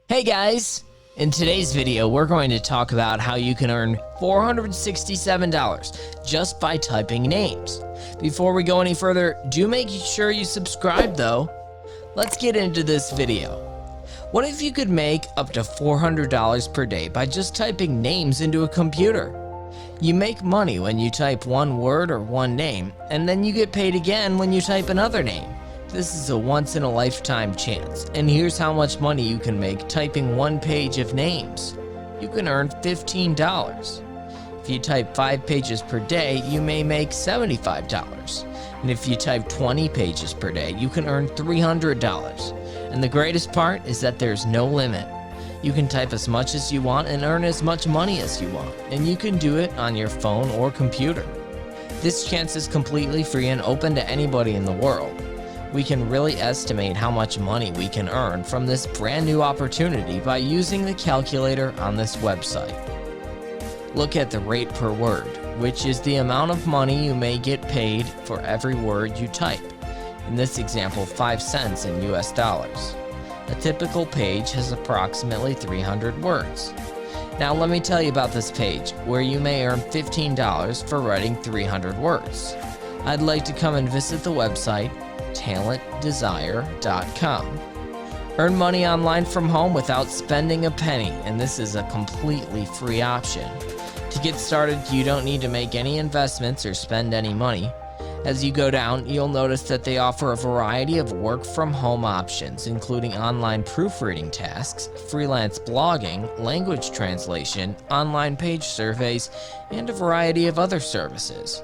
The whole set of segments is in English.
Hey guys! In today's video, we're going to talk about how you can earn $467 just by typing names. Before we go any further, do make sure you subscribe though. Let's get into this video. What if you could make up to $400 per day by just typing names into a computer? You make money when you type one word or one name, and then you get paid again when you type another name. This is a once-in-a-lifetime chance, and here's how much money you can make typing one page of names. You can earn $15. If you type 5 pages per day, you may make $75. And if you type 20 pages per day, you can earn $300. And the greatest part is that there's no limit. You can type as much as you want and earn as much money as you want, and you can do it on your phone or computer. This chance is completely free and open to anybody in the world. We can really estimate how much money we can earn from this brand new opportunity by using the calculator on this website. Look at the rate per word, which is the amount of money you may get paid for every word you type. In this example, 5 cents in US dollars. A typical page has approximately 300 words. Now let me tell you about this page, where you may earn $15 for writing 300 words. I'd like to come and visit the website talentdesire.com. Earn money online from home without spending a penny, and this is a completely free option. To get started, you don't need to make any investments or spend any money. As you go down, you'll notice that they offer a variety of work from home options, including online proofreading tasks, freelance blogging, language translation, online page surveys, and a variety of other services.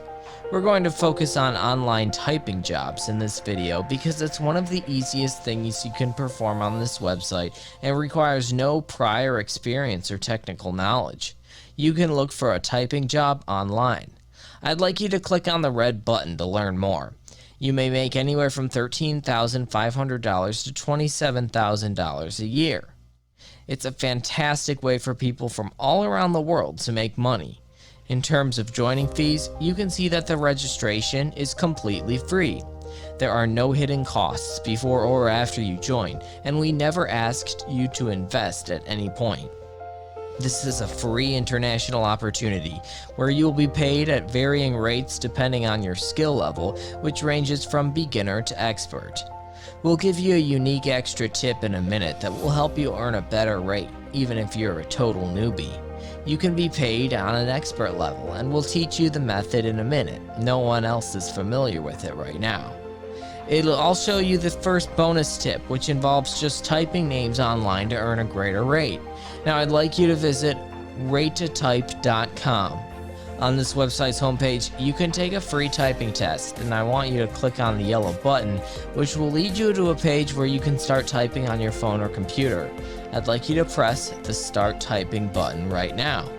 We're going to focus on online typing jobs in this video because it's one of the easiest things you can perform on this website and requires no prior experience or technical knowledge. You can look for a typing job online. I'd like you to click on the red button to learn more. You may make anywhere from $13,500 to $27,000 a year. It's a fantastic way for people from all around the world to make money. In terms of joining fees, you can see that the registration is completely free. There are no hidden costs before or after you join, and we never asked you to invest at any point. This is a free international opportunity where you'll be paid at varying rates depending on your skill level, which ranges from beginner to expert. We'll give you a unique extra tip in a minute that will help you earn a better rate, even if you're a total newbie. You can be paid on an expert level, and we'll teach you the method in a minute. No one else is familiar with it right now. I'll show you the first bonus tip, which involves just typing names online to earn a greater rate. Now I'd like you to visit ratetotype.com. On this website's homepage, you can take a free typing test, and I want you to click on the yellow button, which will lead you to a page where you can start typing on your phone or computer. I'd like you to press the Start Typing button right now.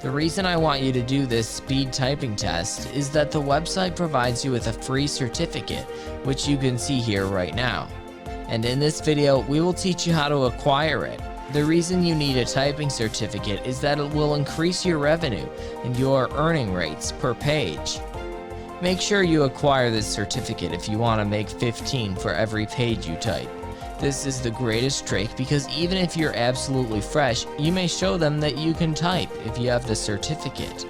The reason I want you to do this speed typing test is that the website provides you with a free certificate, which you can see here right now. And in this video, we will teach you how to acquire it. The reason you need a typing certificate is that it will increase your revenue and your earning rates per page. Make sure you acquire this certificate if you want to make 15 for every page you type. This is the greatest trick because even if you're absolutely fresh, you may show them that you can type if you have the certificate.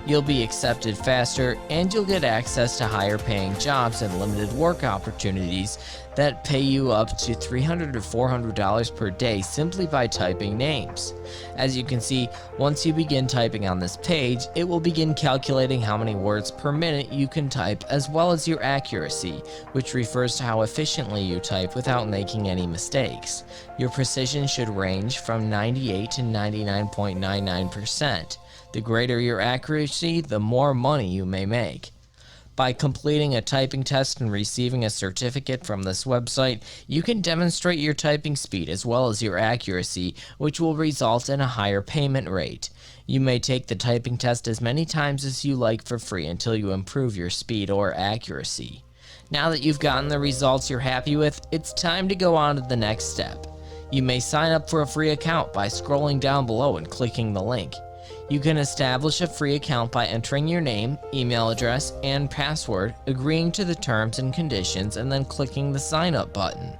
You'll be accepted faster, and you'll get access to higher paying jobs and limited work opportunities that pay you up to $300 to $400 per day simply by typing names. As you can see, once you begin typing on this page, it will begin calculating how many words per minute you can type, as well as your accuracy, which refers to how efficiently you type without making any mistakes. Your precision should range from 98 to 99.99%. The greater your accuracy, the more money you may make. By completing a typing test and receiving a certificate from this website, you can demonstrate your typing speed as well as your accuracy, which will result in a higher payment rate. You may take the typing test as many times as you like for free until you improve your speed or accuracy. Now that you've gotten the results you're happy with, it's time to go on to the next step. You may sign up for a free account by scrolling down below and clicking the link. You can establish a free account by entering your name, email address, and password, agreeing to the terms and conditions, and then clicking the sign up button.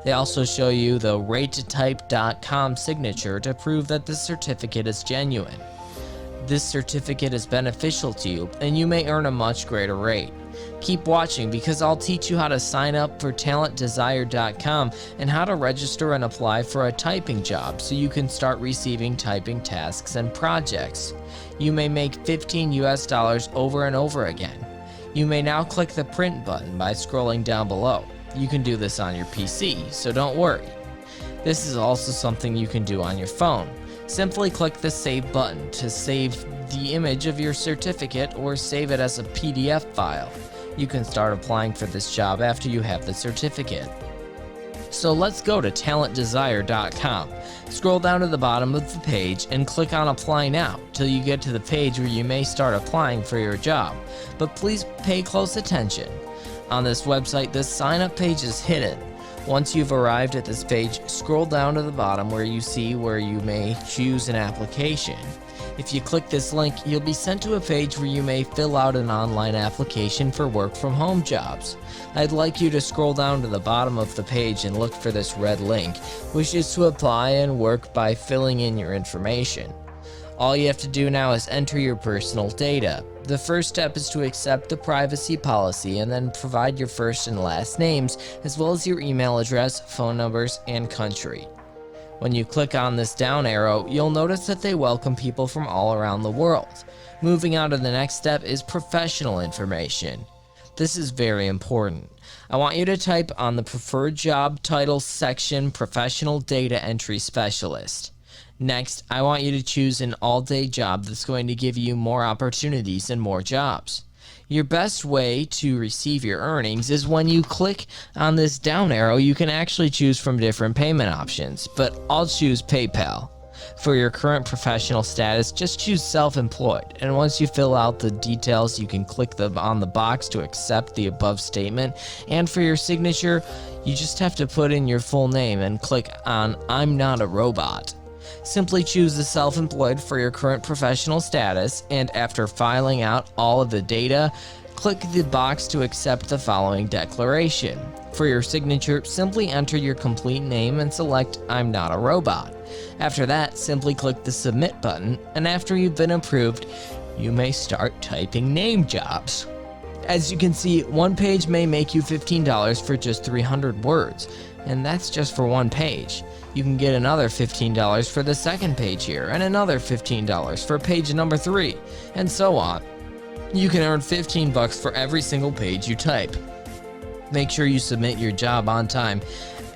They also show you the ratetotype.com signature to prove that this certificate is genuine. This certificate is beneficial to you, and you may earn a much greater rate. Keep watching because I'll teach you how to sign up for talentdesire.com and how to register and apply for a typing job so you can start receiving typing tasks and projects. You may make $15 over and over again. You may now click the print button by scrolling down below. You can do this on your PC, so don't worry. This is also something you can do on your phone. Simply click the Save button to save the image of your certificate or save it as a PDF file. You can start applying for this job after you have the certificate. So let's go to talentdesire.com. Scroll down to the bottom of the page and click on Apply Now till you get to the page where you may start applying for your job. But please pay close attention. On this website, the sign-up page is hidden. Once you've arrived at this page, scroll down to the bottom where you may choose an application. If you click this link, you'll be sent to a page where you may fill out an online application for work from home jobs. I'd like you to scroll down to the bottom of the page and look for this red link, which is to apply and work by filling in your information. All you have to do now is enter your personal data. The first step is to accept the privacy policy and then provide your first and last names, as well as your email address, phone numbers, and country. When you click on this down arrow, you'll notice that they welcome people from all around the world. Moving on to the next step is professional information. This is very important. I want you to type on the preferred job title section, Professional Data Entry Specialist. Next, I want you to choose an all-day job that's going to give you more opportunities and more jobs. Your best way to receive your earnings is when you click on this down arrow. You can actually choose from different payment options, but I'll choose PayPal. For your current professional status, just choose self-employed, and once you fill out the details, you can click on the box to accept the above statement, and for your signature, you just have to put in your full name and click on I'm not a robot. Simply choose the self-employed for your current professional status, and after filling out all of the data, click the box to accept the following declaration. For your signature, simply enter your complete name and select I'm not a robot. After that, simply click the Submit button, and after you've been approved, you may start typing name jobs. As you can see, one page may make you $15 for just 300 words, and that's just for one page. You can get another $15 for the second page here, and another $15 for page number 3, and so on. You can earn $15 for every single page you type. Make sure you submit your job on time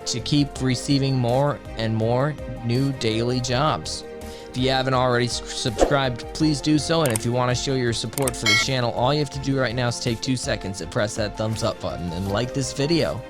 to keep receiving more and more new daily jobs. If you haven't already subscribed, please do so, and if you want to show your support for the channel, all you have to do right now is take 2 seconds and press that thumbs up button and like this video.